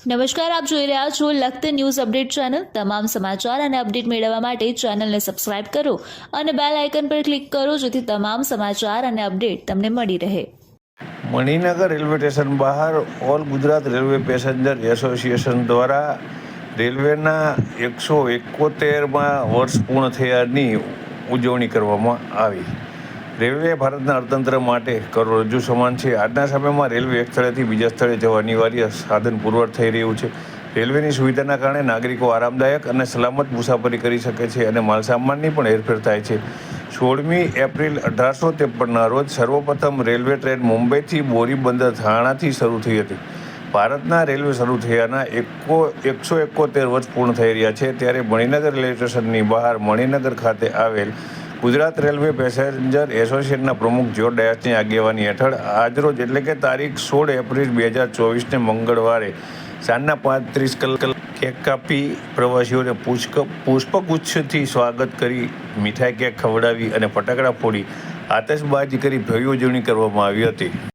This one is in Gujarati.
નમસ્કાર, આપ જોઈ રહ્યા છો લખત ન્યૂઝ અપડેટ ચેનલ। તમામ સમાચાર અને અપડેટ મેળવવા માટે ચેનલને સબસ્ક્રાઇબ કરો અને બેલ આઇકન પર ક્લિક કરો જેથી તમામ સમાચાર અને અપડેટ તમને મળી રહે। મણિનગર રેલવે સ્ટેશન બહાર all Gujarat railway passenger association દ્વારા રેલવેના 171માં વર્ષ પૂર્ણ થયાની ઉજવણી કરવામાં આવી। રેલવે ભારતના અર્થતંત્ર માટે કરોડરજ્જુ સમાન છે। આજના સમયમાં રેલવે એક સ્થળેથી બીજા સ્થળે જવા અનિવાર્ય સાધન પુરવાર થઈ રહ્યું છે। રેલવેની સુવિધાના કારણે નાગરિકો આરામદાયક અને સલામત મુસાફરી કરી શકે છે અને માલસામાનની પણ હેરફેર થાય છે। 16મી એપ્રિલ 1853ના રોજ સર્વપ્રથમ રેલવે ટ્રેન મુંબઈથી બોરીબંદર થાણાથી શરૂ થઈ હતી। ભારતના રેલવે શરૂ થયાના 171 વર્ષ પૂર્ણ થઈ રહ્યા છે, ત્યારે મણિનગર રેલવે સ્ટેશનની બહાર મણિનગર ખાતે આવેલ ગુજરાત રેલવે પેસેન્જર એસોસિએશનના પ્રમુખ જ્યોર્જ ડાયસની આગેવાની હેઠળ આજરોજ એટલે કે તારીખ 16 એપ્રિલ 2024ને મંગળવારે સાંજના 35 કેક કાપી પ્રવાસીઓને પુષ્પગુચ્છથી સ્વાગત કરી, મીઠાઈ કેક ખવડાવી અને ફટાકડા ફોડી આતશબાજી કરી ભવ્ય ઉજવણી કરવામાં આવી હતી।